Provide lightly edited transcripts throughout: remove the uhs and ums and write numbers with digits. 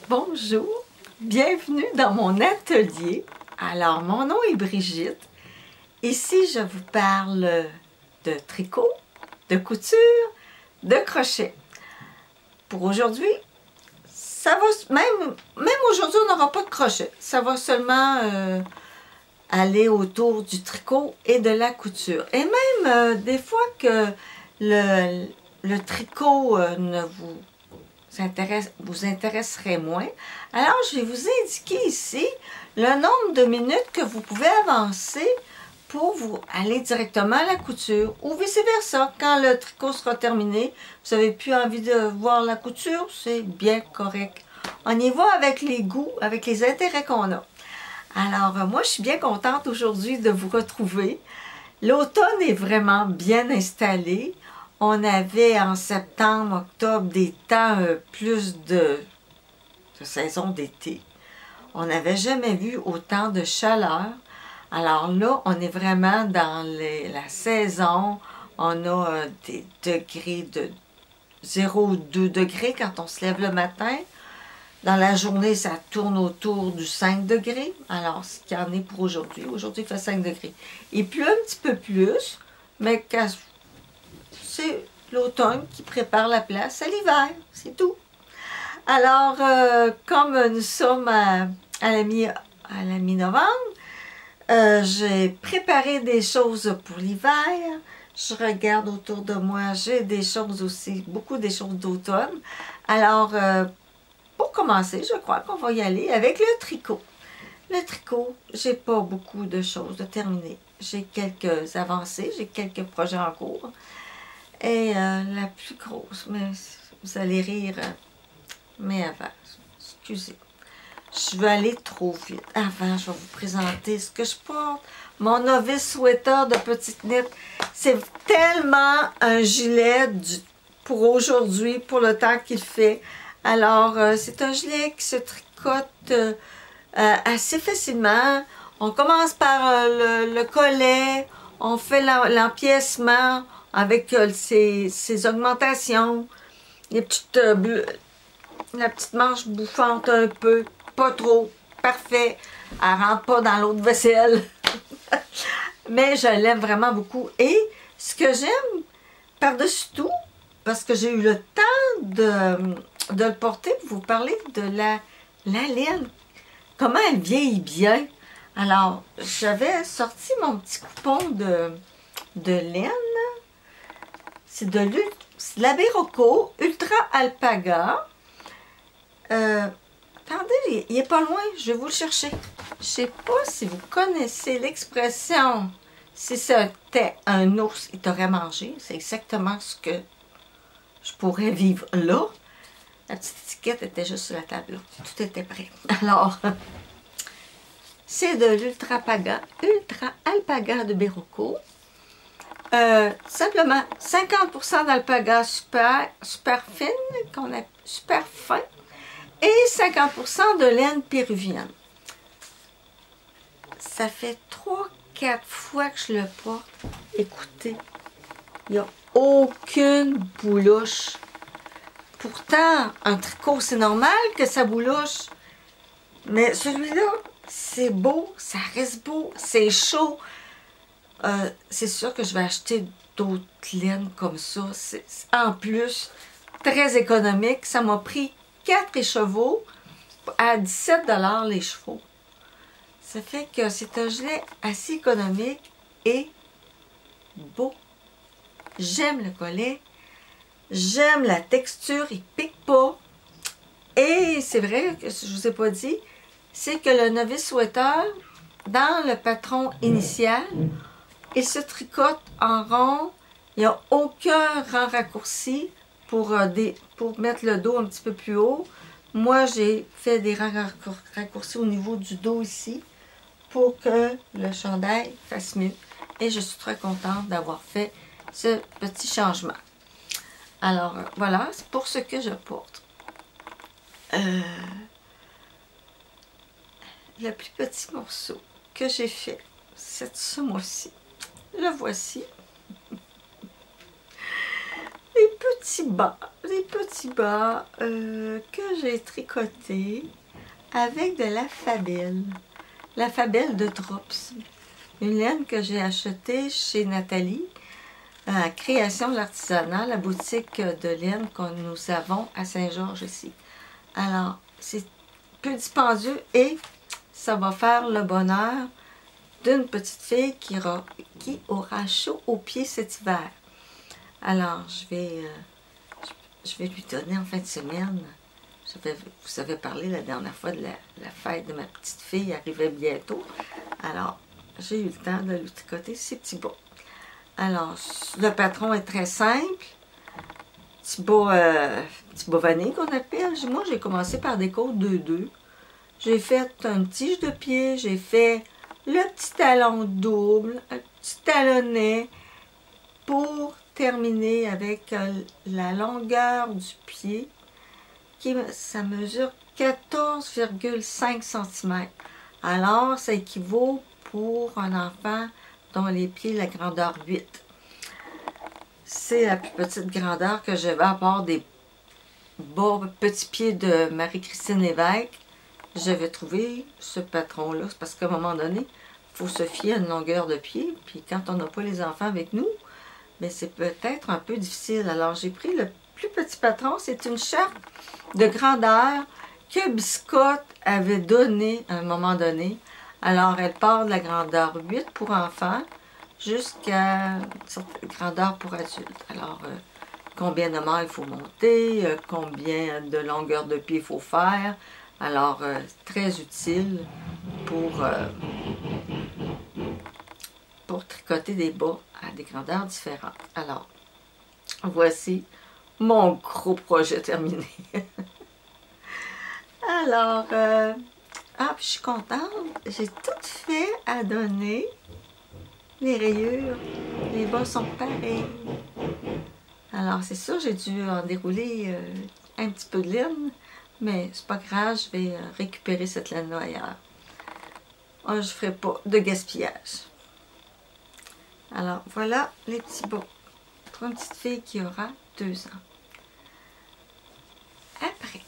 Bonjour, bienvenue dans mon atelier. Alors, mon nom est Brigitte. Ici, je vous parle de tricot, de couture, de crochet. Pour aujourd'hui, ça va, même aujourd'hui, on n'aura pas de crochet. Ça va seulement aller autour du tricot et de la couture. Et même des fois que le tricot ne vous intéresserait moins. Alors, je vais vous indiquer ici le nombre de minutes que vous pouvez avancer pour vous aller directement à la couture ou vice-versa. Quand le tricot sera terminé, vous n'avez plus envie de voir la couture, c'est bien correct. On y va avec les goûts, avec les intérêts qu'on a. Alors, moi, je suis bien contente aujourd'hui de vous retrouver. L'automne est vraiment bien installé. On avait en septembre, octobre, des temps plus de saison d'été. On n'avait jamais vu autant de chaleur. Alors là, on est vraiment dans la saison. On a des degrés de 0 ou 2 degrés quand on se lève le matin. Dans la journée, ça tourne autour du 5 degrés. Alors, ce qu'il y en est pour aujourd'hui. Aujourd'hui, il fait 5 degrés. Il pleut un petit peu plus, mais c'est l'automne qui prépare la place à l'hiver. C'est tout. Alors, comme nous sommes à la mi-novembre, j'ai préparé des choses pour l'hiver. Je regarde autour de moi, j'ai des choses aussi, beaucoup des choses d'automne. Alors, pour commencer, je crois qu'on va y aller avec le tricot. Le tricot, j'ai pas beaucoup de choses de terminer. J'ai quelques avancées, j'ai quelques projets en cours. Et la plus grosse, mais vous allez rire, mais avant, excusez. Je vais aller trop vite. Avant, je vais vous présenter ce que je porte. Mon novice sweater de petite knit. C'est tellement un gilet pour aujourd'hui, pour le temps qu'il fait. Alors, c'est un gilet qui se tricote assez facilement. On commence par le collet. On fait l'empiècement avec ses augmentations. La petite manche bouffante un peu. Pas trop, parfait. Elle rentre pas dans l'eau de vaisselle. Mais je l'aime vraiment beaucoup. Et ce que j'aime par-dessus tout, parce que j'ai eu le temps de le porter pour vous parler de la laine. Comment elle vieillit bien. Alors, j'avais sorti mon petit coupon de laine. C'est de la Berroco Ultra Alpaga. Attendez, il n'est pas loin, je vais vous le chercher. Je ne sais pas si vous connaissez l'expression « si c'était un ours, il t'aurait mangé ». C'est exactement ce que je pourrais vivre là. La petite étiquette était juste sur la table, là. Tout était prêt. Alors, c'est de l'Ultra Alpaga de Berroco. Simplement 50% d'alpaga super fine, qu'on a super fin, et 50% de laine péruvienne. Ça fait 3-4 fois que je le porte. Écoutez, il n'y a aucune boulouche. Pourtant, un tricot, c'est normal que ça boulouche. Mais celui-là, c'est beau, ça reste beau, c'est chaud. C'est sûr que je vais acheter d'autres laines comme ça. C'est en plus très économique. Ça m'a pris 4 écheveaux à 17 $ les chevaux. Ça fait que c'est un gilet assez économique et beau. J'aime le collet. J'aime la texture. Il pique pas. Et c'est vrai que je vous ai pas dit, c'est que le novice sweater, dans le patron initial, il se tricote en rond. Il n'y a aucun rang raccourci pour mettre le dos un petit peu plus haut. Moi, j'ai fait des rangs raccourcis au niveau du dos ici pour que le chandail fasse mieux. Et je suis très contente d'avoir fait ce petit changement. Alors, voilà, c'est pour ce que je porte. Le plus petit morceau que j'ai fait ce mois-ci. Le voici. Les petits bas. des petits bas que j'ai tricotés avec de la Fabelle. La Fabelle de Drops. Une laine que j'ai achetée chez Nathalie, à Création de l'Artisanat, la boutique de laine que nous avons à Saint-Georges ici. Alors, c'est peu dispendieux et ça va faire le bonheur d'une petite fille qui aura chaud aux pieds cet hiver. Alors, je vais lui donner en fin de semaine. Vous avez parlé la dernière fois de la fête de ma petite fille, arrivait bientôt. Alors, j'ai eu le temps de lui tricoter ces petits bas. Alors, le patron est très simple. Petit bas vanille qu'on appelle. Moi, j'ai commencé par des côtes 2-2. J'ai fait une tige de pied, j'ai fait le petit talon double, un petit talonnet pour terminer avec la longueur du pied. Ça mesure 14,5 cm. Alors, ça équivaut pour un enfant dont les pieds, la grandeur 8. C'est la plus petite grandeur que j'avais à part des bas petits pieds de Marie-Christine Lévesque. J'avais trouvé ce patron-là, parce qu'à un moment donné, il faut se fier à une longueur de pied, puis quand on n'a pas les enfants avec nous, mais c'est peut-être un peu difficile. Alors j'ai pris le plus petit patron, c'est une charte de grandeur que Biscotte avait donnée à un moment donné. Alors elle part de la grandeur 8 pour enfants jusqu'à une certaine grandeur pour adultes. Alors combien de mailles il faut monter, combien de longueur de pied il faut faire. Alors, très utile pour tricoter des bas à des grandeurs différentes. Alors, voici mon gros projet terminé. Alors, puis je suis contente. J'ai tout fait à donner. Les rayures, les bas sont pareils. Alors, c'est sûr, j'ai dû en dérouler un petit peu de laine. Mais c'est pas grave, je vais récupérer cette laine-là ailleurs. Je ne ferai pas de gaspillage. Alors, voilà les petits bas pour une petite fille qui aura 2 ans. Après,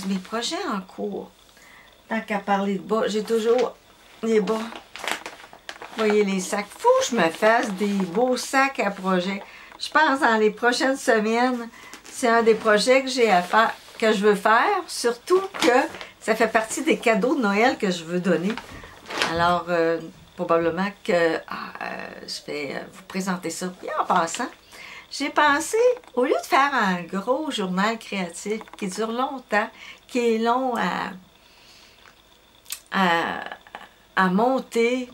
mes projets en cours. Tant qu'à parler de bas, j'ai toujours les bas. Vous voyez les sacs. Faut que je me fasse des beaux sacs à projet. Je pense dans les prochaines semaines, c'est un des projets que j'ai à faire. Que je veux faire, surtout que ça fait partie des cadeaux de Noël que je veux donner. Alors, probablement que je vais vous présenter ça. Puis en passant, j'ai pensé, au lieu de faire un gros journal créatif qui dure longtemps, qui est long à monter,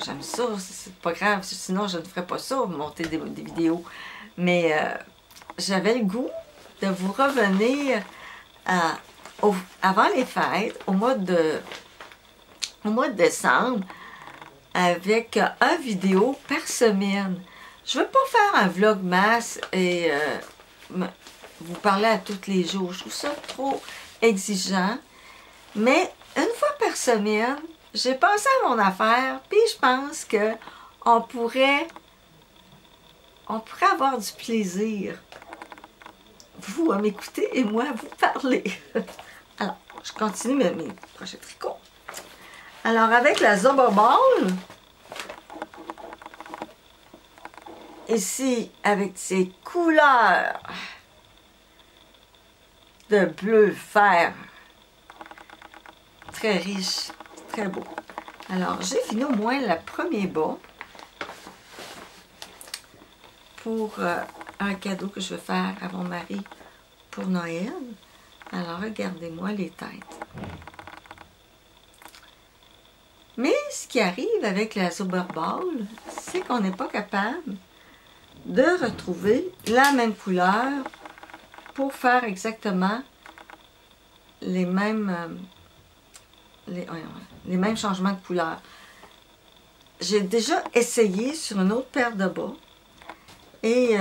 j'aime ça, c'est pas grave, sinon je ne ferais pas ça, monter des vidéos. Mais j'avais le goût de vous revenir avant les fêtes, au mois de décembre, avec une vidéo par semaine. Je ne veux pas faire un vlogmas et vous parler à tous les jours. Je trouve ça trop exigeant. Mais une fois par semaine, j'ai pensé à mon affaire, puis je pense que on pourrait avoir du plaisir. Vous à m'écouter et moi à vous parler. Alors, je continue mes projets tricots. Alors, avec la Zobber Ball, ici, avec ces couleurs de bleu, vert, très riche, très beau. Alors, j'ai fini au moins le premier bas pour un cadeau que je veux faire à mon mari pour Noël. Alors, regardez-moi les têtes. Mais ce qui arrive avec la Zobber Ball, c'est qu'on n'est pas capable de retrouver la même couleur pour faire exactement les mêmes changements de couleur. J'ai déjà essayé sur une autre paire de bas. Et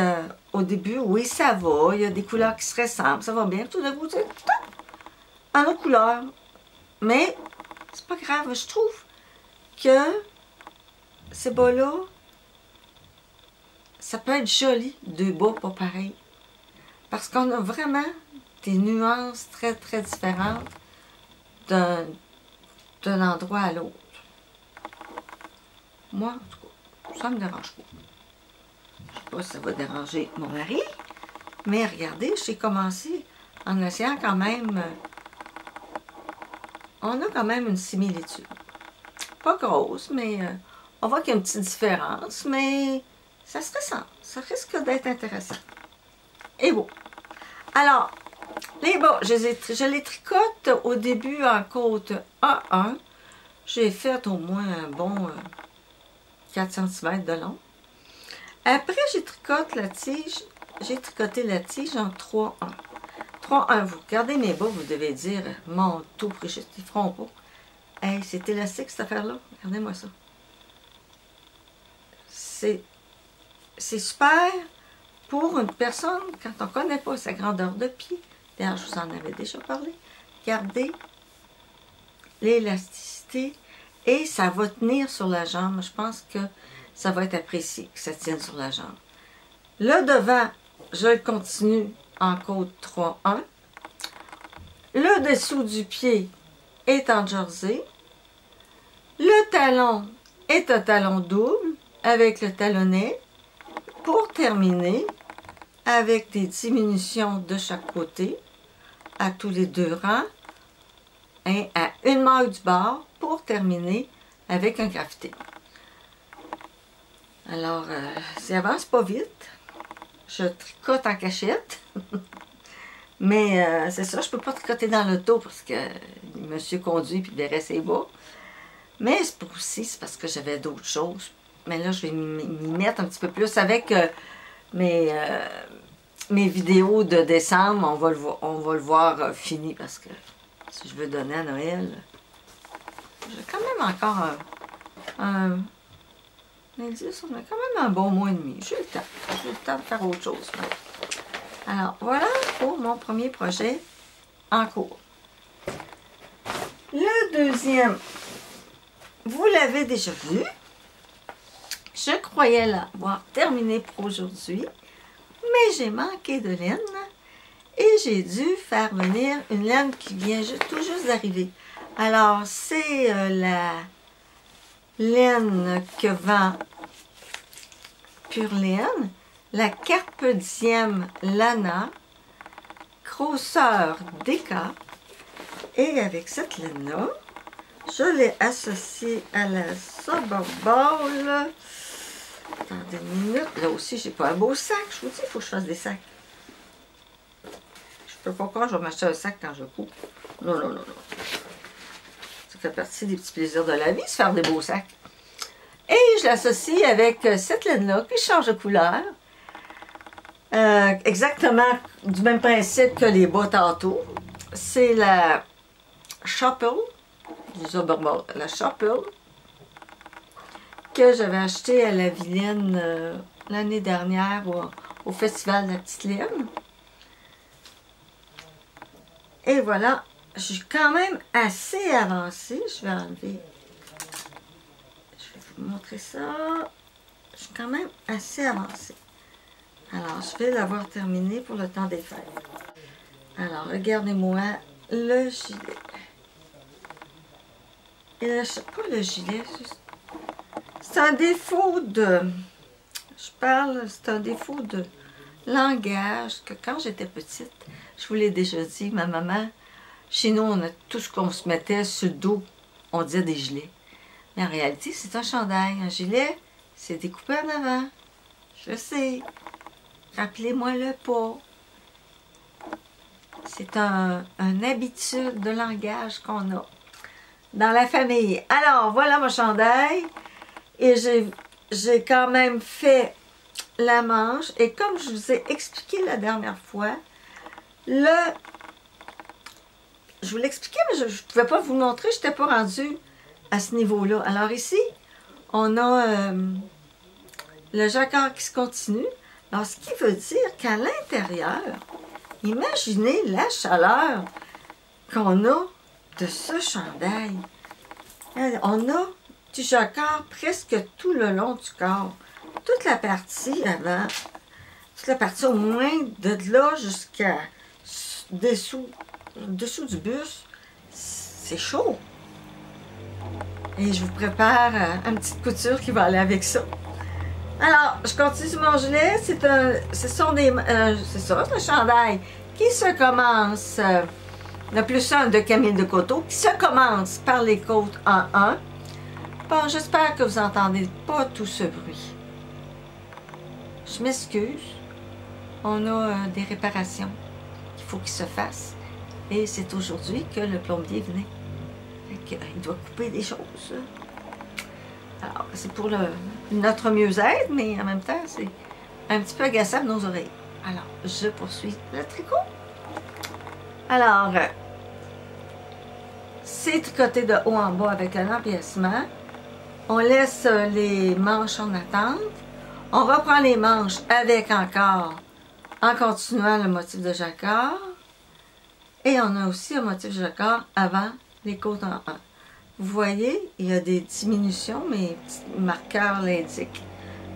au début, oui, ça va. Il y a des couleurs qui se ressemblent. Ça va bien. Tout d'un coup, c'est en autre couleur. Mais c'est pas grave. Je trouve que ces bas-là, ça peut être joli. Deux bas pas pareils. Parce qu'on a vraiment des nuances très, très différentes d'un endroit à l'autre. Moi, en tout cas, ça me dérange pas. Je sais pas si ça va déranger mon mari, mais regardez, j'ai commencé en essayant quand même... on a quand même une similitude. Pas grosse, mais on voit qu'il y a une petite différence, mais ça se ressent. Ça risque d'être intéressant. Et bon. Alors, les bas, je les tricote au début en côte A1. J'ai fait au moins un bon 4 cm de long. Après, j'ai tricoté la tige en 3-1. 3-1, vous regardez mes bas, vous devez dire, mon tout Brigitte, ils feront pas. Hey, c'est élastique cette affaire-là. Regardez-moi ça. C'est super pour une personne, quand on ne connaît pas sa grandeur de pied. D'ailleurs, je vous en avais déjà parlé. Regardez l'élasticité et ça va tenir sur la jambe. Je pense que ça va être apprécié que ça tienne sur la jambe. Le devant, je le continue en côte 3-1. Le dessous du pied est en jersey. Le talon est un talon double avec le talonnet pour terminer avec des diminutions de chaque côté à tous les deux rangs et à une maille du bord pour terminer avec un graffité. Alors, ça avance pas vite. Je tricote en cachette. Mais c'est ça, je peux pas tricoter dans l'auto parce que monsieur conduit puis verrait ses bas. Mais c'est parce que j'avais d'autres choses. Mais là, je vais m'y mettre un petit peu plus avec mes vidéos de décembre. On va le voir fini parce que si je veux donner à Noël, j'ai quand même encore un indice. On a quand même un bon mois et demi. J'ai le temps. J'ai le temps de faire autre chose. Alors, voilà pour mon premier projet en cours. Le deuxième, vous l'avez déjà vu. Je croyais l'avoir terminé pour aujourd'hui, mais j'ai manqué de laine et j'ai dû faire venir une laine qui vient tout juste d'arriver. Alors, c'est la laine que vend Pure Laine, la Carpe Diem Lana, grosseur DK. Et avec cette laine-là, je l'ai associée à la Soberball. Attendez une minute. Là aussi, j'ai pas un beau sac. Je vous dis, il faut que je fasse des sacs. Je peux pas croire que je vais m'acheter un sac quand je coupe. Non, non, non, non. Ça fait partie des petits plaisirs de la vie, se faire des beaux sacs. Et je l'associe avec cette laine-là qui change de couleur. Exactement du même principe que les bas tantôt. C'est la Chapel, la Chapel, que j'avais acheté à la Vilaine l'année dernière au Festival de la Petite Laine. Et voilà, je suis quand même assez avancée. Je vais enlever. Je vais vous montrer ça. Je suis quand même assez avancée. Alors, je vais l'avoir terminé pour le temps des fêtes. Alors, regardez-moi le gilet. Et là, pas le gilet, c'est un défaut de... c'est un défaut de langage que quand j'étais petite, je vous l'ai déjà dit, ma maman, chez nous, on a tout ce qu'on se mettait sur le dos, on disait des gilets. Mais en réalité, c'est un chandail. Un gilet, c'est découpé en avant. Je sais. Rappelez-moi-le pas. C'est une habitude de langage qu'on a dans la famille. Alors, voilà mon chandail. Et j'ai quand même fait la manche. Et comme je vous ai expliqué la dernière fois, je vous l'expliquais, mais je ne pouvais pas vous montrer. Je n'étais pas rendue à ce niveau-là. Alors ici, on a le jacquard qui se continue. Alors, ce qui veut dire qu'à l'intérieur, imaginez la chaleur qu'on a de ce chandail. On a du jacquard presque tout le long du corps. Toute la partie avant toute la partie au moins de là jusqu'à dessous du buste, c'est chaud. Et je vous prépare une petite couture qui va aller avec ça. Alors, je continue sur mon gilet. C'est un chandail qui se commence, le plus un de Camille de Coteau, qui se commence par les côtes en 1. Bon, j'espère que vous n'entendez pas tout ce bruit. Je m'excuse. On a des réparations qu'il faut qu'ils se fassent. Et c'est aujourd'hui que le plombier venait. Il doit couper des choses. Alors, c'est pour notre mieux-être, mais en même temps, c'est un petit peu agaçant de nos oreilles. Alors, je poursuis le tricot. Alors, c'est tricoté de haut en bas avec un empiècement. On laisse les manches en attente. On reprend les manches avec encore, en continuant le motif de jacquard. Et on a aussi un motif de jacquard avant les côtes en 1. Vous voyez, il y a des diminutions, mes petits marqueurs l'indiquent.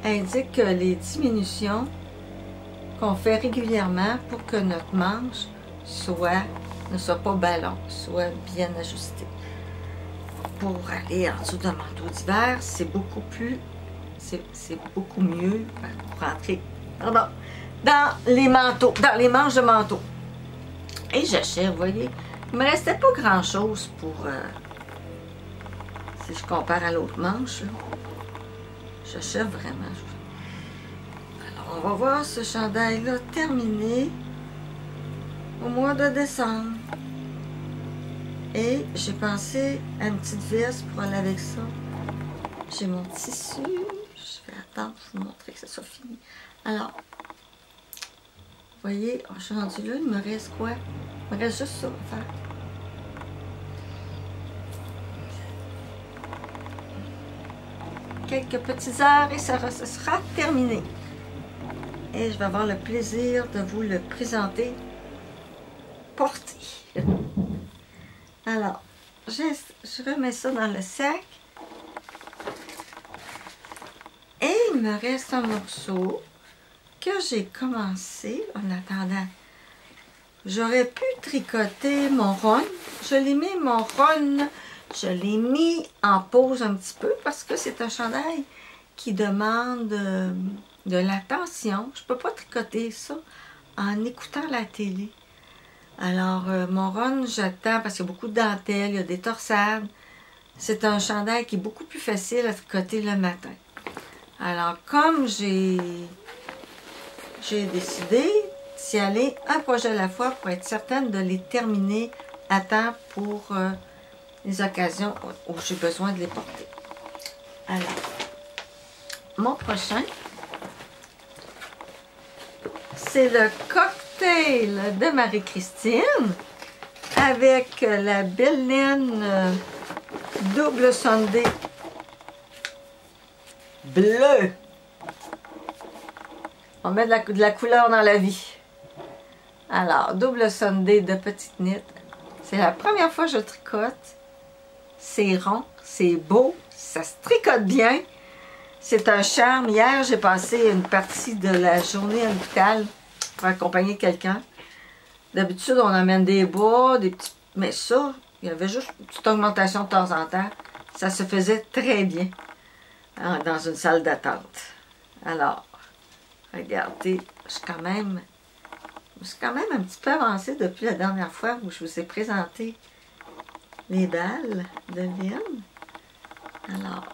Indiquent que les diminutions qu'on fait régulièrement pour que notre manche ne soit pas ballon, soit bien ajustée. Pour aller en dessous d'un manteau d'hiver, c'est beaucoup mieux pour rentrer dans les manteaux, dans les manches de manteau. Et j'achève, vous voyez, il me restait pas grand chose pour si je compare à l'autre manche, j'achève vraiment. Alors on va voir ce chandail là terminé au mois de décembre. Et j'ai pensé à une petite veste pour aller avec ça. J'ai mon tissu. Je vais attendre pour vous montrer que ça soit fini. Alors, vous voyez, je suis rendue là, il me reste quoi? Il me reste juste ça à faire. Quelques petites heures et ça sera terminé. Et je vais avoir le plaisir de vous le présenter porté. Alors, je remets ça dans le sac. Et il me reste un morceau que j'ai commencé en attendant. J'aurais pu tricoter mon run. Je l'ai mis mon run. Je l'ai mis en pause un petit peu parce que c'est un chandail qui demande de l'attention. Je ne peux pas tricoter ça en écoutant la télé. Alors, mon run, j'attends parce qu'il y a beaucoup de dentelles, il y a des torsades. C'est un chandail qui est beaucoup plus facile à tricoter le matin. Alors, comme j'ai décidé d'y aller un projet à la fois pour être certaine de les terminer à temps pour les occasions où j'ai besoin de les porter. Alors, mon prochain, c'est le cocktail de Marie-Christine avec la belle laine double Sunday bleu. On met de la couleur dans la vie. Alors, double Sunday de petite knit. C'est la première fois que je tricote. C'est rond, c'est beau, ça se tricote bien. C'est un charme. Hier, j'ai passé une partie de la journée à l'hôpital pour accompagner quelqu'un. D'habitude, on amène des bas, des petits... Mais ça, il y avait juste une petite augmentation de temps en temps. Ça se faisait très bien dans une salle d'attente. Alors, regardez, je suis quand même un petit peu avancée depuis la dernière fois où je vous ai présenté les balles de laine. Alors,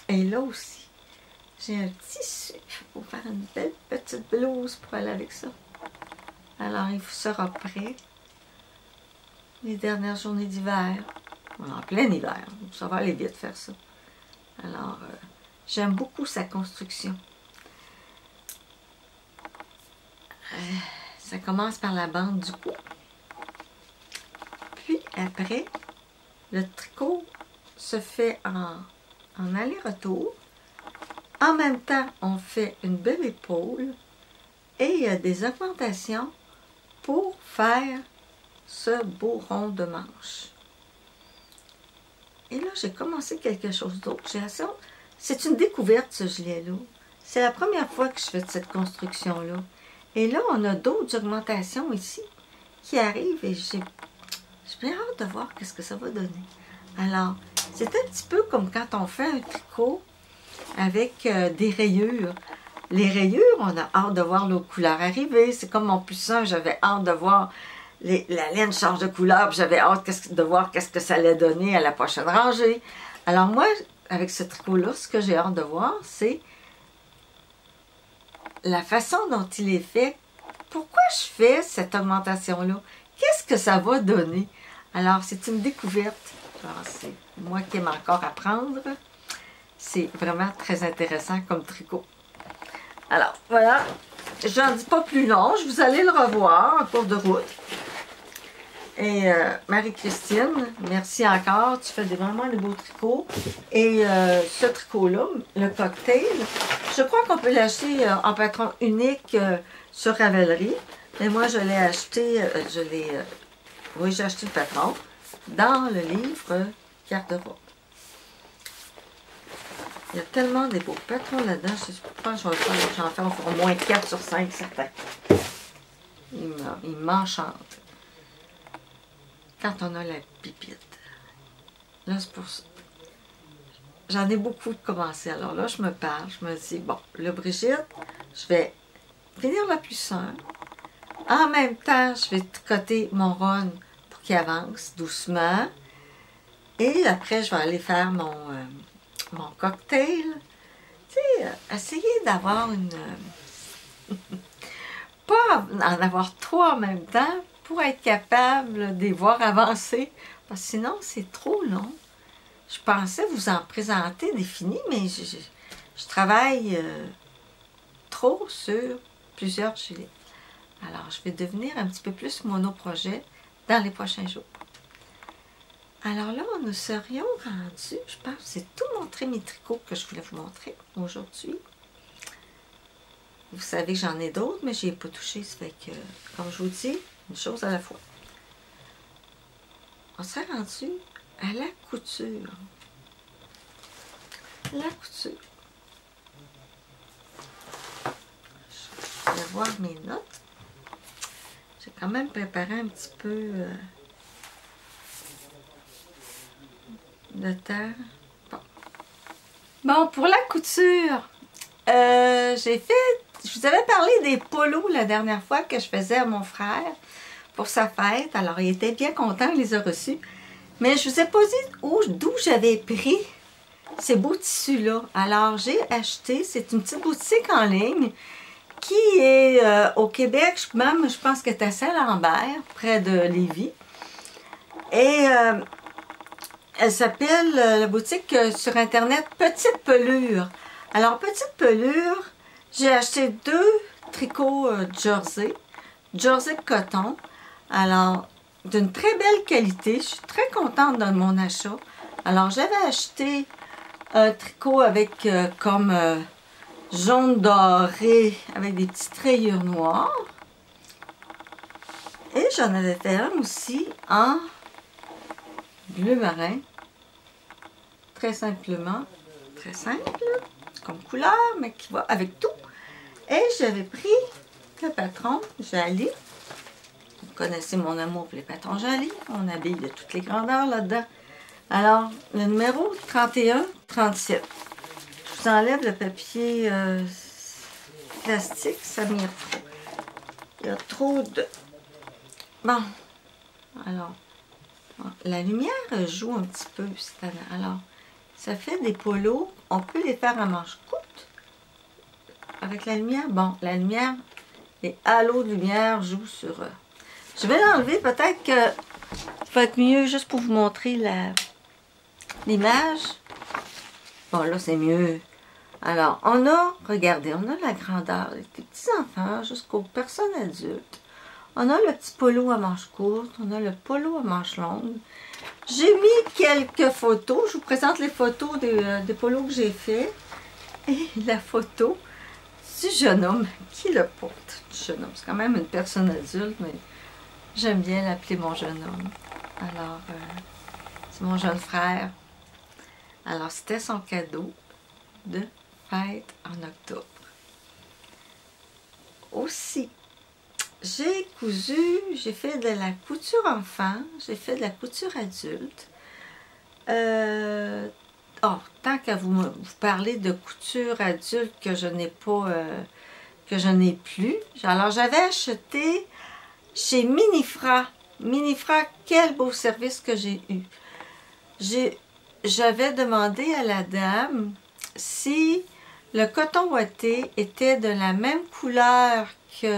et là aussi, j'ai un tissu pour faire une belle petite blouse pour aller avec ça. Alors, il sera prêt. Les dernières journées d'hiver. En plein hiver. Ça va aller vite faire ça. Alors, j'aime beaucoup sa construction. Ça commence par la bande du cou. Puis après, le tricot se fait en aller-retour. En même temps, on fait une belle épaule et il y a des augmentations pour faire ce beau rond de manche. Et là, j'ai commencé quelque chose d'autre. C'est une découverte, ce gilet-là. c'est la première fois que je fais cette construction-là. Et là, on a d'autres augmentations ici qui arrivent et j'ai bien hâte de voir qu'est-ce que ça va donner. Alors, c'est un petit peu comme quand on fait un tricot avec des rayures. Les rayures, on a hâte de voir l'autre couleur arriver. C'est comme mon plus 1, j'avais hâte de voir la laine change de couleur, j'avais hâte de voir qu'est-ce que ça allait donner à la prochaine rangée. Alors moi, avec ce tricot-là, ce que j'ai hâte de voir, c'est la façon dont il est fait. Pourquoi je fais cette augmentation-là? Qu'est-ce que ça va donner? Alors, c'est une découverte. C'est moi qui aime encore apprendre. C'est vraiment très intéressant comme tricot. Alors, voilà. J'en dis pas plus long. Vous allez le revoir en cours de route. Et Marie-Christine, merci encore. Tu fais vraiment de beaux tricots. Et ce tricot-là, le cocktail, je crois qu'on peut l'acheter en patron unique sur Ravelry. Mais moi, je l'ai acheté, oui, j'ai acheté le patron dans le livre Garde-robe. Il y a tellement des beaux patrons là-dedans. Je pense que j'en fais au moins 4 sur 5 certains. Il m'enchante. Quand on a la pipite. Là, c'est pour ça. J'en ai beaucoup de commencer. Alors là, je me parle. Je me dis, bon, là, Brigitte, je vais finir la plus 1. En même temps, je vais tricoter mon run pour qu'il avance doucement. Et après, je vais aller faire mon cocktail. Tu sais, essayer d'avoir une... pas en avoir 3 en même temps pour être capable de les voir avancer. Parce que sinon, c'est trop long. Je pensais vous en présenter des finis, mais je travaille trop sur plusieurs gilets. Alors, je vais devenir un petit peu plus monoprojet dans les prochains jours. Alors là, nous serions rendus, je pense que c'est tout montré mes tricots que je voulais vous montrer aujourd'hui. Vous savez que j'en ai d'autres, mais je n'y ai pas touché. Ça fait que, comme je vous dis, une chose à la fois. On s'est rendu à la couture. La couture. Je vais voir mes notes. J'ai quand même préparé un petit peu de temps. Bon, pour la couture, j'ai fait... Je vous avais parlé des polos la dernière fois que je faisais à mon frère pour sa fête. Alors, il était bien content, il les a reçus. Mais je vous ai pas dit d'où j'avais pris ces beaux tissus-là. Alors, j'ai acheté, c'est une petite boutique en ligne qui est au Québec, même je pense qu'elle est à Saint-Lambert, près de Lévis. Et elle s'appelle, la boutique sur Internet, Petite Pelure. Alors, Petite Pelure, j'ai acheté 2 tricots jersey coton. Alors, d'une très belle qualité. Je suis très contente de mon achat. Alors, j'avais acheté un tricot avec comme jaune doré avec des petites rayures noires. Et j'en avais fait un aussi en bleu marin. Très simplement. Très simple. Comme couleur, mais qui va avec tout. Et j'avais pris le patron Jali. Vous connaissez mon amour pour les patrons Jali. On habille de toutes les grandeurs là-dedans. Alors, le numéro 31-37. Je vous enlève le papier plastique, ça m'y trop. Il y a trop de... Bon, alors, la lumière joue un petit peu cette année. Alors, ça fait des polos. On peut les faire à manches courtes. Avec la lumière, bon, la lumière, les halos de lumière jouent sur eux. Je vais l'enlever, peut-être que ça va être mieux juste pour vous montrer l'image. Bon, là, c'est mieux. Alors, on a, regardez, on a la grandeur des petits-enfants jusqu'aux personnes adultes. On a le petit polo à manches courtes, on a le polo à manches longues. J'ai mis quelques photos. Je vous présente les photos des polos que j'ai fait. Et la photo du jeune homme qui le porte. Du jeune homme, c'est quand même une personne adulte, mais j'aime bien l'appeler mon jeune homme. Alors, c'est mon jeune frère. Alors, c'était son cadeau de fête en octobre. aussi, j'ai fait de la couture enfant, j'ai fait de la couture adulte. Tant qu'à vous parler de couture adulte que je n'ai pas, que je n'ai plus. Alors, j'avais acheté chez Minifra. Minifra, quel beau service que j'ai eu. J'avais demandé à la dame si le coton ouaté était de la même couleur que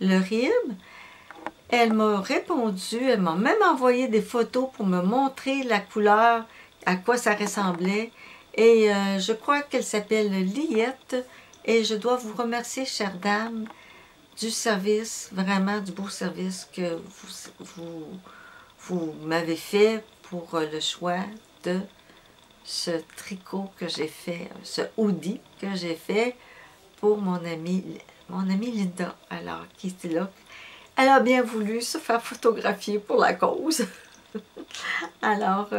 le rib. Elle m'a répondu, elle m'a même envoyé des photos pour me montrer la couleur, à quoi ça ressemblait. Et je crois qu'elle s'appelle Liette. Et je dois vous remercier, chère dame, du service, vraiment du beau service que vous m'avez fait pour le choix de ce tricot que j'ai fait, ce hoodie que j'ai fait pour mon amie Linda, alors qui était là. Elle a bien voulu se faire photographier pour la cause. Alors,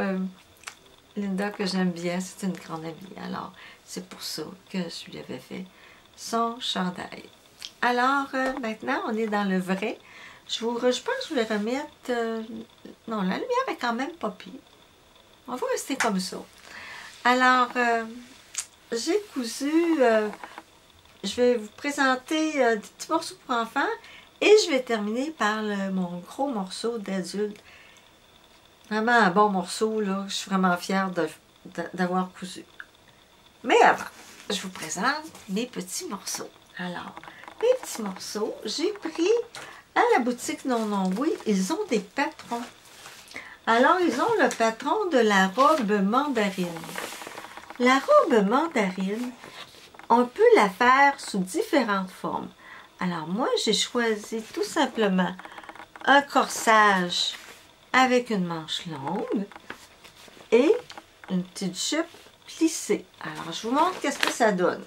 Linda, que j'aime bien, c'est une grande amie. Alors, c'est pour ça que je lui avais fait son chandail. Alors, maintenant, on est dans le vrai. Je pense que je vais remettre... non, la lumière est quand même pas pire. On va rester comme ça. Alors, j'ai cousu... je vais vous présenter des petits morceaux pour enfants. Et je vais terminer par mon gros morceau d'adulte. Vraiment un bon morceau, là. Je suis vraiment fière d'avoir cousu. Mais avant, je vous présente mes petits morceaux. Alors, mes petits morceaux, j'ai pris à la boutique Non Non Oui, ils ont des patrons. Alors, ils ont le patron de la robe mandarine. La robe mandarine, on peut la faire sous différentes formes. Alors, moi, j'ai choisi tout simplement un corsage avec une manche longue et une petite jupe plissée. Alors, je vous montre qu'est-ce que ça donne.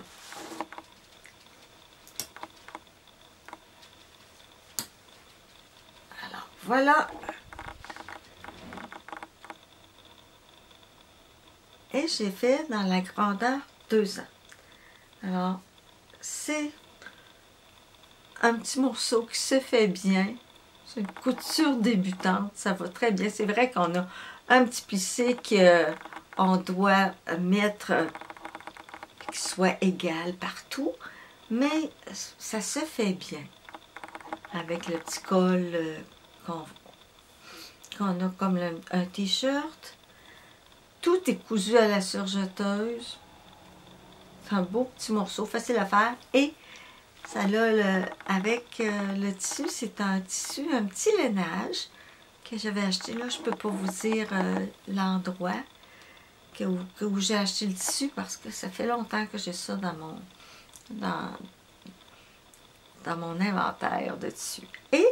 Alors, voilà. Et j'ai fait dans la grandeur 2 ans. Alors, c'est un petit morceau qui se fait bien. C'est une couture débutante, ça va très bien. C'est vrai qu'on a un petit plissé qu'on doit mettre qui soit égal partout, mais ça se fait bien. Avec le petit col qu'on a comme un t-shirt. Tout est cousu à la surjeteuse. C'est un beau petit morceau, facile à faire. Et ça a avec le tissu, c'est un tissu, un petit lainage que j'avais acheté. Là, je ne peux pas vous dire l'endroit où j'ai acheté le tissu parce que ça fait longtemps que j'ai ça dans mon inventaire de tissu. Et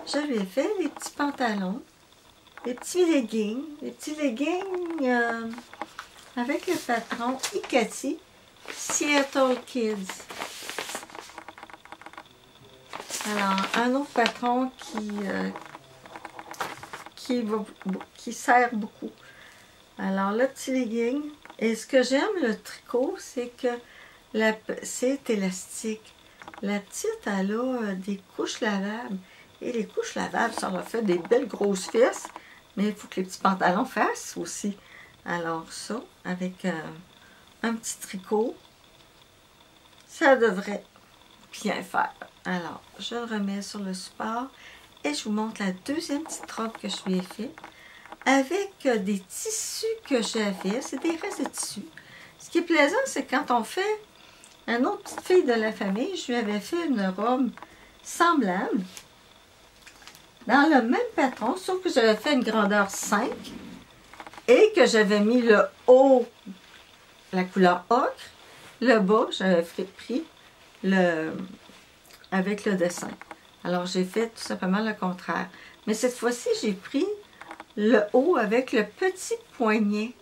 je lui ai fait les petits pantalons, les petits leggings avec le patron Ikati Seattle Kids. Alors, un autre patron qui sert beaucoup. Alors, le petit legging. Et ce que j'aime, le tricot, c'est que c'est élastique. La petite, elle a des couches lavables. Et les couches lavables, ça leur fait des belles grosses fesses. Mais il faut que les petits pantalons fassent aussi. Alors, ça, avec un petit tricot, ça devrait bien faire. Alors, je le remets sur le support et je vous montre la deuxième petite robe que je lui ai fait avec des tissus que j'avais. C'est des restes de tissus. Ce qui est plaisant, c'est quand on fait une autre petite fille de la famille, je lui avais fait une robe semblable dans le même patron, sauf que j'avais fait une grandeur 5 et que j'avais mis le haut, la couleur ocre, le bas, j'avais pris avec le dessin. Alors, j'ai fait tout simplement le contraire. Mais cette fois-ci, j'ai pris le haut avec le petit poignet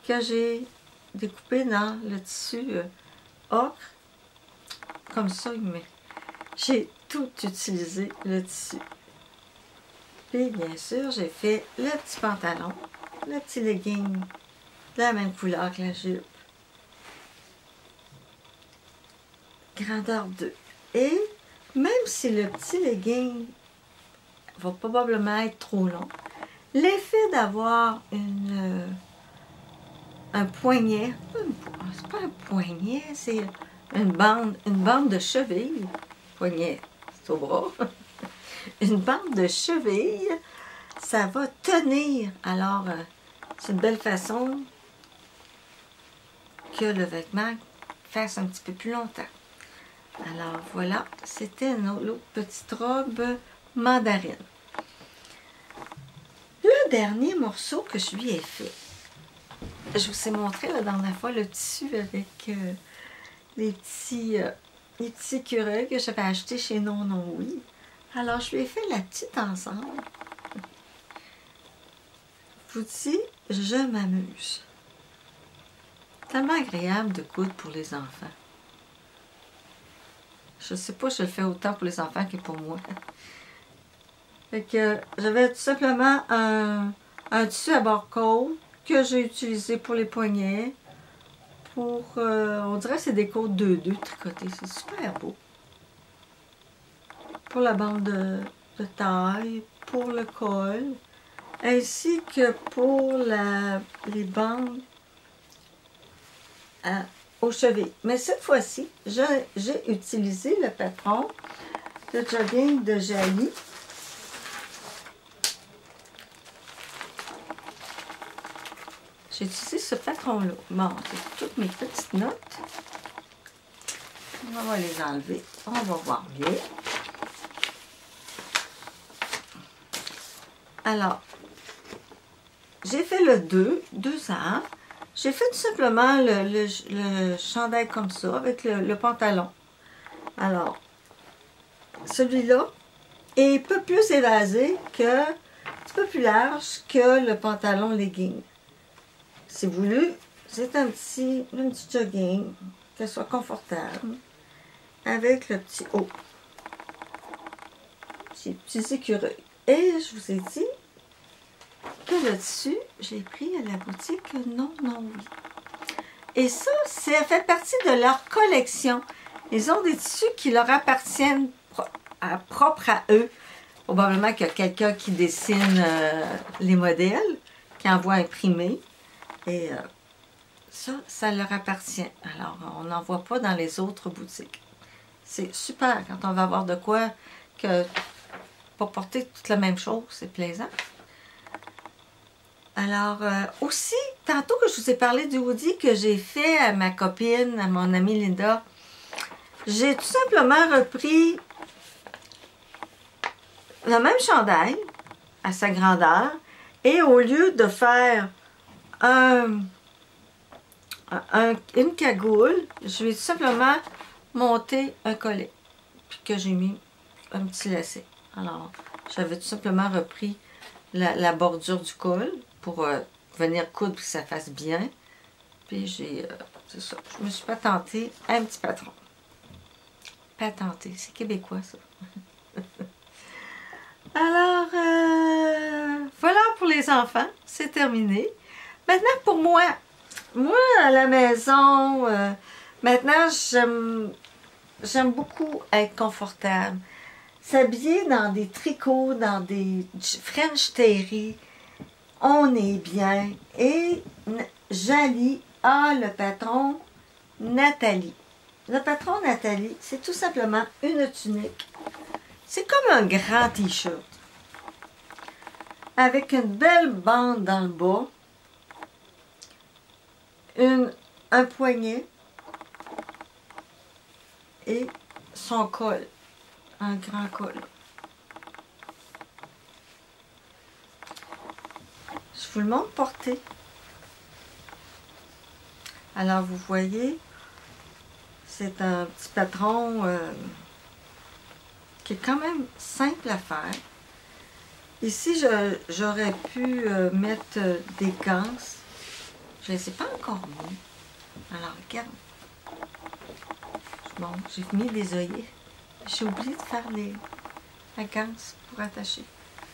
que j'ai découpé dans le tissu ocre. Comme ça, mais j'ai tout utilisé le tissu. Puis, bien sûr, j'ai fait le petit pantalon, le petit legging de la même couleur que la jupe. Grandeur 2. Et même si le petit legging va probablement être trop long, l'effet d'avoir un poignet, c'est pas un poignet, c'est une bande de cheville. Poignet, c'est au bras. Une bande de cheville, ça va tenir. Alors, c'est une belle façon que le vêtement fasse un petit peu plus longtemps. Alors voilà, c'était l'autre petite robe mandarine. Le dernier morceau que je lui ai fait, je vous ai montré la dernière fois le tissu avec les petits écureuils que j'avais achetés chez Non Non Oui. Alors je lui ai fait la petite ensemble. Je vous dis, je m'amuse. Tellement agréable de coudre pour les enfants. Je sais pas si je le fais autant pour les enfants que pour moi. Fait que j'avais tout simplement un tissu à bord-côte que j'ai utilisé pour les poignets. Pour, on dirait que c'est des côtes 2-2 tricotées. C'est super beau. Pour la bande de taille, pour le col, ainsi que pour les bandes aux chevilles. Mais cette fois-ci, j'ai utilisé le patron de jogging de Jali. J'ai utilisé ce patron-là. Bon, c'est toutes mes petites notes. On va les enlever. On va voir bien. Alors, j'ai fait le 2 ans. J'ai fait tout simplement le chandail comme ça, avec le pantalon. Alors, celui-là est un peu plus évasé un petit peu plus large que le pantalon legging. Si voulu, c'est un petit jogging, qu'elle soit confortable, avec le petit haut. Ces petits écureuils. Et je vous ai dit que le tissu, j'ai pris à la boutique Non Non Oui. Et ça fait partie de leur collection. Ils ont des tissus qui leur appartiennent propres à eux. Probablement qu'il y a quelqu'un qui dessine les modèles, qui envoie imprimer. Et ça leur appartient. Alors, on n'en voit pas dans les autres boutiques. C'est super quand on va avoir de quoi que pas porter toute la même chose. C'est plaisant. Alors, aussi, tantôt que je vous ai parlé du hoodie que j'ai fait à ma copine, à mon amie Linda, j'ai tout simplement repris le même chandail à sa grandeur et au lieu de faire une cagoule, je vais tout simplement monter un collet puis que j'ai mis un petit lacet. Alors, j'avais tout simplement repris la bordure du col pour venir coudre pour que ça fasse bien. Puis c'est ça, je me suis patentée un petit patron. Patentée, c'est québécois ça. Alors, voilà pour les enfants, c'est terminé. Maintenant pour moi à la maison, maintenant j'aime beaucoup être confortable. S'habiller dans des tricots, dans des French Terry, on est bien. Et Jali a le patron Nathalie. Le patron Nathalie, c'est tout simplement une tunique. C'est comme un grand t-shirt. Avec une belle bande dans le bas. Un poignet. Et son col. Un grand col. Je vous le montre porté. Alors vous voyez, c'est un petit patron qui est quand même simple à faire. Ici, j'aurais pu mettre des gants. Je ne les ai pas encore mis. Alors regarde. Bon, j'ai mis des œillets. J'ai oublié de faire la ganse pour attacher.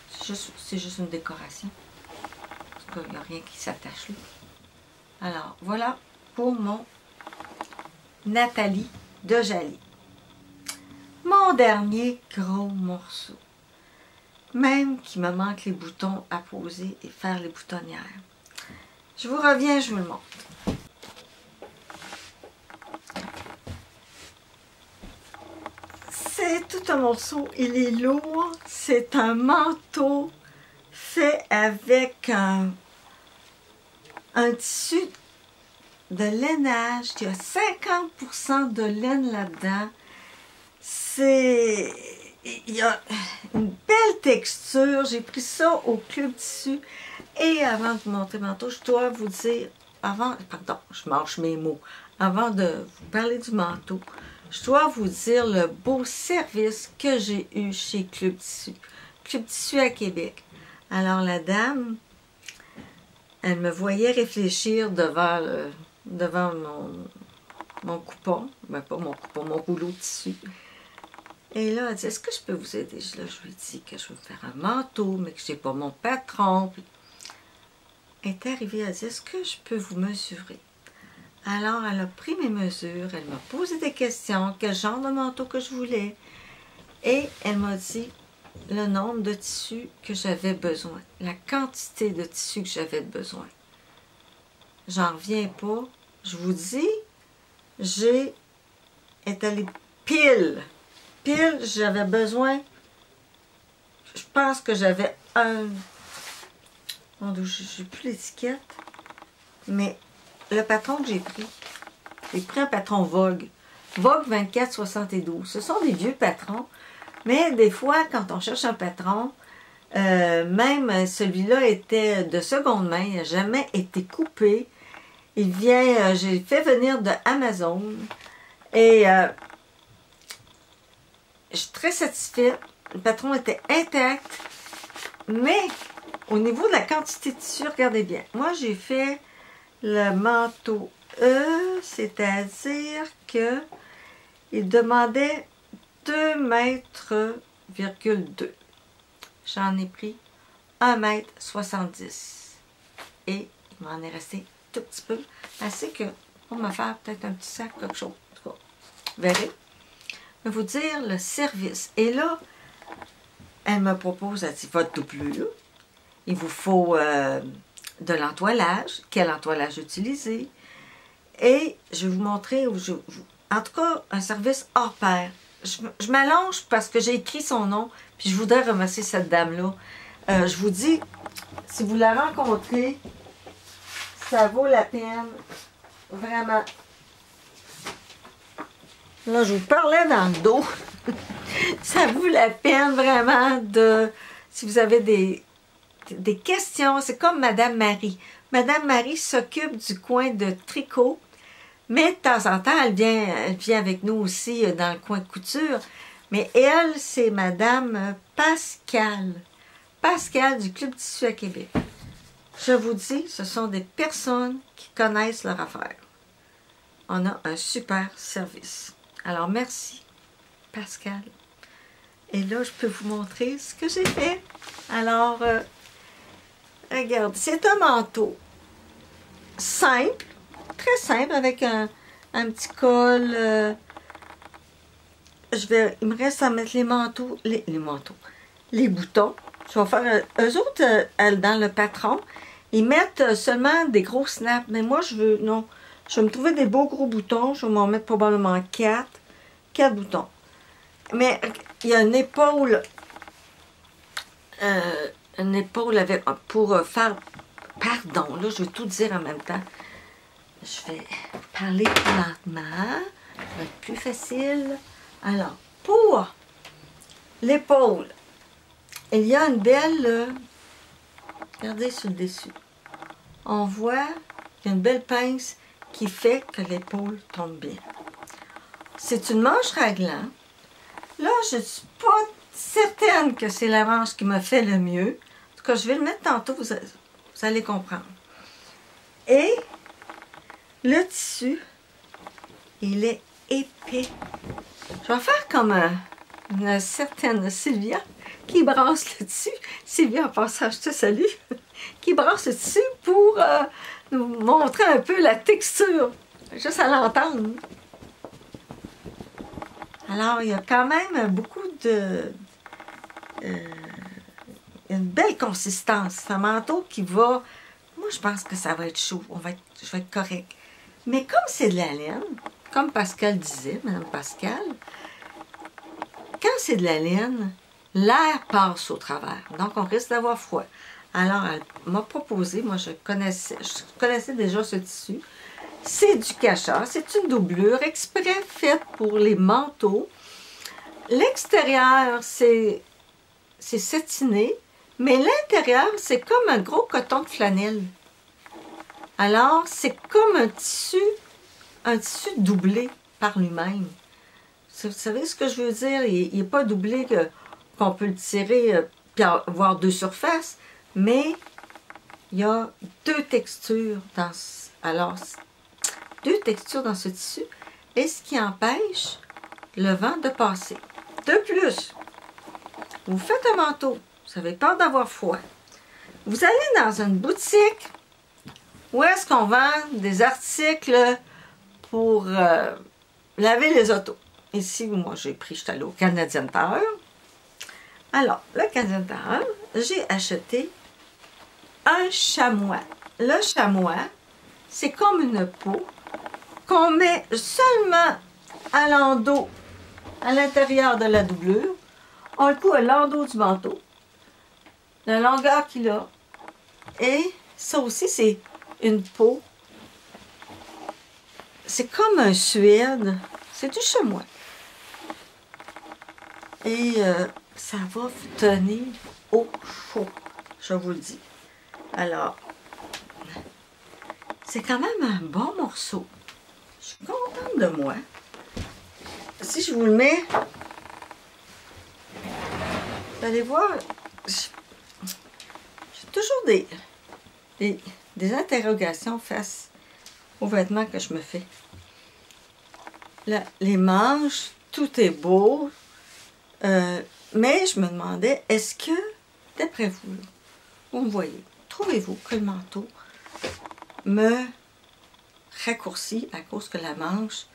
C'est juste une décoration. Parce qu'il n'y a rien qui s'attache là. Alors, voilà pour mon Nathalie de Jali. mon dernier gros morceau. Même qu'il me manque les boutons à poser et faire les boutonnières. Je vous reviens, je vous le montre. C'est tout un morceau, il est lourd, c'est un manteau fait avec un tissu de lainage qui a 50% de laine là-dedans. Il y a une belle texture, j'ai pris ça au Club Tissu. Et avant de vous montrer le manteau, je dois vous dire, pardon, je mâche mes mots, avant de vous parler du manteau, je dois vous dire le beau service que j'ai eu chez Club Tissu. Club Tissu à Québec. Alors la dame, elle me voyait réfléchir devant mon coupon, ben pas mon coupon, mon rouleau de tissu. Et là, elle dit, est-ce que je peux vous aider? Là, je lui ai dit que je veux faire un manteau, mais que je n'ai pas mon patron. Puis, elle est arrivée, elle a dit, est-ce que je peux vous mesurer? Alors, elle a pris mes mesures, elle m'a posé des questions, quel genre de manteau que je voulais. Et elle m'a dit le nombre de tissus que j'avais besoin, la quantité de tissus que j'avais besoin. J'en reviens pas. Je vous dis, j'ai étalé pile, j'avais besoin, je pense que j'avais un, j'ai plus l'étiquette, mais le patron que j'ai pris un patron Vogue 2472. Ce sont des vieux patrons, mais des fois, quand on cherche un patron, même celui-là était de seconde main, il n'a jamais été coupé. Il vient, j'ai fait venir de Amazon et je suis très satisfaite. Le patron était intact, mais au niveau de la quantité de tissu, regardez bien. Moi, j'ai fait le manteau E, c'est-à-dire que il demandait 2,2 m. J'en ai pris 1,70 m. Et il m'en est resté tout petit peu. Assez que pour me faire peut-être un petit sac, quelque chose. En tout cas, vous verrez. Je vais vous dire le service. Et là, elle me propose, elle dit, votre doublure, il vous faut de l'entoilage. Quel entoilage utiliser? Et je vais vous montrer, en tout cas, un service hors pair. Je m'allonge parce que j'ai écrit son nom, puis je voudrais remercier cette dame-là. Je vous dis, si vous la rencontrez, ça vaut la peine, vraiment. Là, je vous parlais dans le dos. Ça vaut la peine vraiment de... Si vous avez des questions, c'est comme Madame Marie. Madame Marie s'occupe du coin de tricot, mais de temps en temps, elle vient avec nous aussi dans le coin de couture. Mais elle, c'est Madame Pascal. Pascal du Club Tissu à Québec. Je vous dis, ce sont des personnes qui connaissent leur affaire. On a un super service. Alors, merci, Pascal. Et là, je peux vous montrer ce que j'ai fait. Alors, regarde, c'est un manteau simple, très simple, avec un petit col. Il me reste à mettre les manteaux, les boutons. Je vais faire, eux autres, dans le patron, ils mettent seulement des gros snaps. Mais moi, je veux me trouver des beaux gros boutons. Je vais m'en mettre probablement 4 boutons. Mais il y a une épaule avec, pour faire, pardon, là, je vais tout dire en même temps. Je vais parler lentement, ça va être plus facile. Alors, pour l'épaule, il y a une belle, regardez sur le dessus, on voit qu'il y a une belle pince qui fait que l'épaule tombe bien. C'est une manche raglan. Là, je ne suis pas certaine que c'est la manche qui m'a fait le mieux. En tout cas, je vais le mettre tantôt, vous allez comprendre. Et le tissu, il est épais. Je vais faire comme une certaine Sylvia qui brasse le tissu. Sylvia, en passant, je te salue. Qui brasse le tissu pour nous montrer un peu la texture. Juste à l'entendre. Alors, il y a quand même beaucoup de... une belle consistance. C'est un manteau qui va... Moi, je pense que ça va être chaud. Je vais être correct. Mais comme c'est de la laine, comme Pascal disait, Mme Pascal, quand c'est de la laine, l'air passe au travers. Donc, on risque d'avoir froid. Alors, elle m'a proposé, moi, je connaissais déjà ce tissu. C'est du cachard, c'est une doublure exprès faite pour les manteaux. L'extérieur, c'est satiné, mais l'intérieur, c'est comme un gros coton de flanelle. Alors, c'est comme un tissu doublé par lui-même. Vous savez ce que je veux dire? Il n'est pas doublé qu'on peut le tirer puis avoir deux surfaces, mais il y a deux textures deux textures dans ce tissu, et ce qui empêche le vent de passer. De plus, vous faites un manteau, vous avez peur d'avoir froid. Vous allez dans une boutique où est-ce qu'on vend des articles pour laver les autos. Ici, moi, j'étais allée au Canadian Tire. Alors, le Canadian Tire, j'ai acheté un chamois. Le chamois, c'est comme une peau qu'on met seulement à l'endos, à l'intérieur de la doublure. On le coud à l'endos du manteau, la longueur qu'il a. Et ça aussi, c'est une peau. C'est comme un suède. C'est du chamois. Et ça va vous tenir au chaud, je vous le dis. Alors, c'est quand même un bon morceau. Je suis contente de moi. Si je vous le mets, vous allez voir, j'ai toujours des interrogations face aux vêtements que je me fais. Là, les manches, tout est beau, mais je me demandais, est-ce que, d'après vous, vous me voyez, trouvez-vous que le manteau me raccourcit à cause que la manche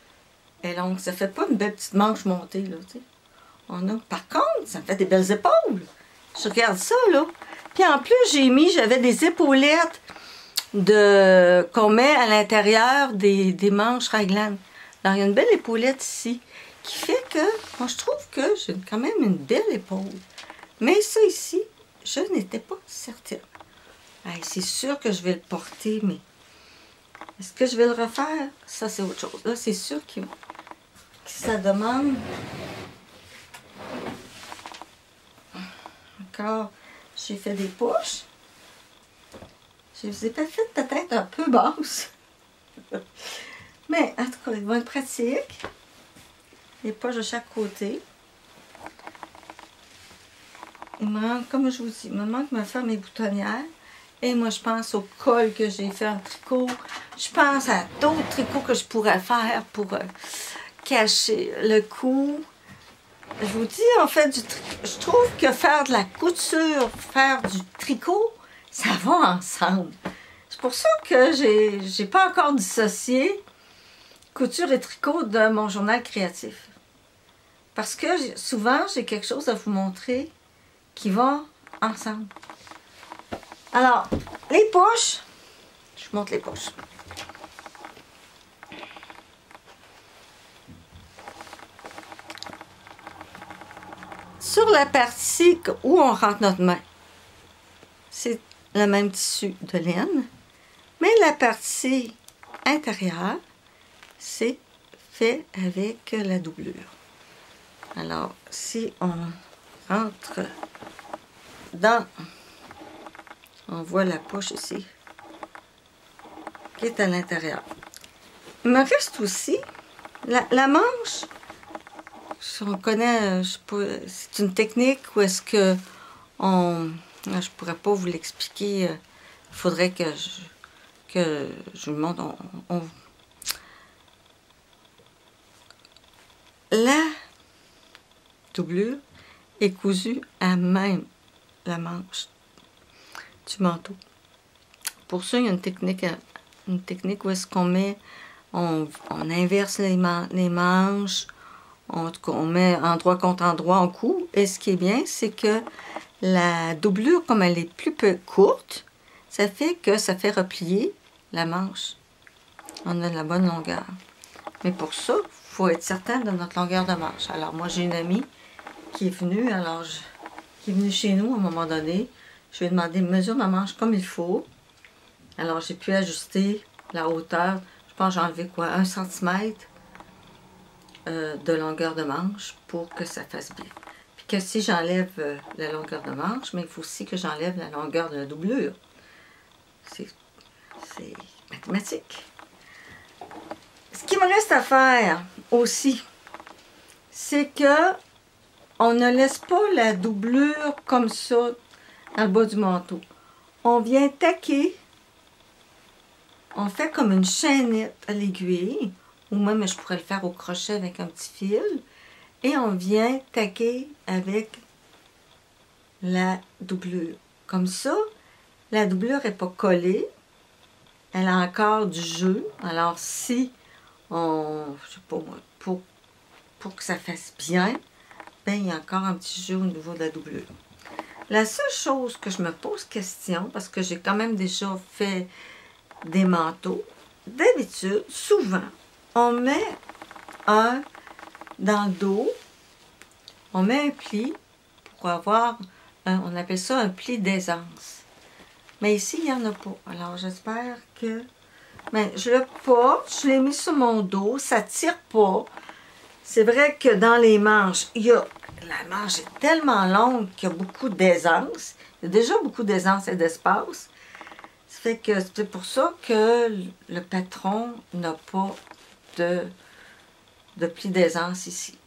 est longue? Ça fait pas une belle petite manche montée, là, tu sais. Par contre, ça me fait des belles épaules. Je regarde ça, là. Puis en plus, j'avais des épaulettes qu'on met à l'intérieur des manches raglanes. Alors, il y a une belle épaulette ici, qui fait que, moi, je trouve que j'ai quand même une belle épaule. Mais ça ici, je n'étais pas certaine. C'est sûr que je vais le porter, mais est-ce que je vais le refaire? Ça, c'est autre chose. Là, c'est sûr que ça demande encore. J'ai fait des poches. Je les ai pas faites peut-être un peu basses. Mais en tout cas, ils vont être pratiques. Les poches de chaque côté. Il me manque, comme je vous dis, il me manque de me faire mes boutonnières. Et moi, je pense au col que j'ai fait en tricot. Je pense à d'autres tricots que je pourrais faire pour cacher le cou. Je vous dis, en fait, je trouve que faire de la couture, faire du tricot, ça va ensemble. C'est pour ça que j'ai pas encore dissocié couture et tricot de mon journal créatif. Parce que souvent, j'ai quelque chose à vous montrer qui va ensemble. Alors, les poches, je vous montre les poches. Sur la partie où on rentre notre main, c'est le même tissu de laine, mais la partie intérieure, c'est fait avec la doublure. Alors, si on rentre dans... On voit la poche ici, qui est à l'intérieur. Il me reste aussi la manche. On connaît, c'est une technique où est-ce que je pourrais pas vous l'expliquer. Il faudrait que je vous montre. La doublure est cousue à même la manche du manteau. Pour ça, il y a une technique où est-ce qu'on met, on inverse les manches, En tout cas, on met endroit contre endroit en coud. Et ce qui est bien, c'est que la doublure, comme elle est plus peu courte, ça fait que ça fait replier la manche. On a de la bonne longueur. Mais pour ça, il faut être certain de notre longueur de manche. Alors moi, j'ai une amie qui est venue, qui est venue chez nous à un moment donné. Je lui ai demandé, mesure ma manche comme il faut. Alors j'ai pu ajuster la hauteur. Je pense que j'ai enlevé quoi, 1 cm de longueur de manche pour que ça fasse bien. Puis que si j'enlève la longueur de manche, mais il faut aussi que j'enlève la longueur de la doublure. C'est mathématique. Ce qui me reste à faire aussi, c'est que on ne laisse pas la doublure comme ça dans le bas du manteau. On vient taquer, on fait comme une chaînette à l'aiguille, ou même je pourrais le faire au crochet avec un petit fil, et on vient taquer avec la doublure. Comme ça, la doublure n'est pas collée, elle a encore du jeu. Alors si je sais pas moi, pour que ça fasse bien, ben, il y a encore un petit jeu au niveau de la doublure. La seule chose que je me pose question, parce que j'ai quand même déjà fait des manteaux, d'habitude, souvent, on met dans le dos, on met un pli pour avoir, on appelle ça un pli d'aisance. Mais ici, il n'y en a pas. Alors, j'espère que... Ben, je le porte, je l'ai mis sur mon dos, ça ne tire pas. C'est vrai que dans les manches, la manche est tellement longue qu'il y a beaucoup d'aisance. Il y a déjà beaucoup d'aisance et d'espace. Ça fait que c'est pour ça que le patron n'a pas de pli d'aisance ici.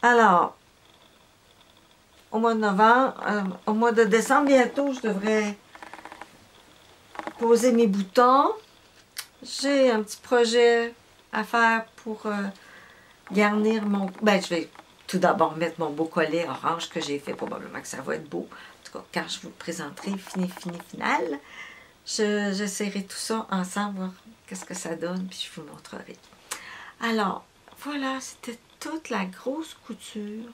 Alors, au mois de novembre, au mois de décembre, bientôt, je devrais poser mes boutons. J'ai un petit projet à faire pour garnir mon... Ben, je vais tout d'abord mettre mon beau collet orange que j'ai fait. Probablement que ça va être beau. En tout cas, quand je vous le présenterai, final, j'essaierai tout ça ensemble, voir qu'est-ce que ça donne, puis je vous montrerai. Alors, voilà, c'était toute la grosse couture,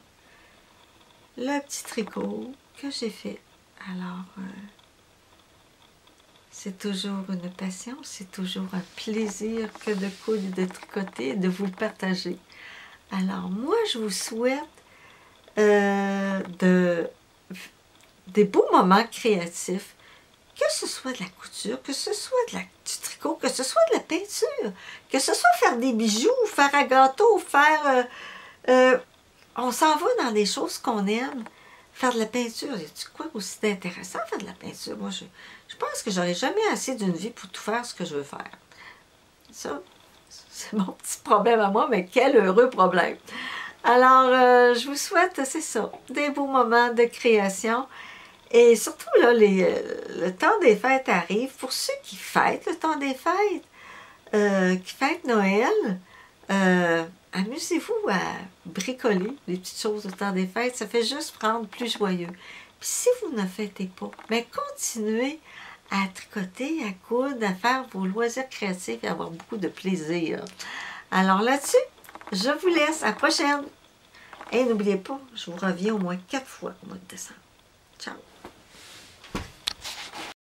le petit tricot que j'ai fait. Alors, c'est toujours une passion, c'est toujours un plaisir que de coudre et de tricoter et de vous le partager. Alors, moi, je vous souhaite des beaux moments créatifs, que ce soit de la couture, que ce soit du tricot, que ce soit de la peinture, que ce soit faire des bijoux, faire un gâteau, faire... on s'en va dans des choses qu'on aime. Faire de la peinture, y a-tu quoi aussi d'intéressant faire de la peinture? Moi, je pense que j'aurai jamais assez d'une vie pour tout faire ce que je veux faire. Ça, c'est mon petit problème à moi, mais quel heureux problème. Alors, je vous souhaite, c'est ça, des beaux moments de création. Et surtout, là, le temps des fêtes arrive. Pour ceux qui fêtent le temps des fêtes, qui fêtent Noël, amusez-vous à bricoler les petites choses au temps des fêtes. Ça fait juste rendre plus joyeux. Puis si vous ne fêtez pas, bien, continuez à tricoter, à coudre, à faire vos loisirs créatifs et avoir beaucoup de plaisir. Alors là-dessus, je vous laisse. À la prochaine. Et n'oubliez pas, je vous reviens au moins 4 fois au mois de décembre. Ciao!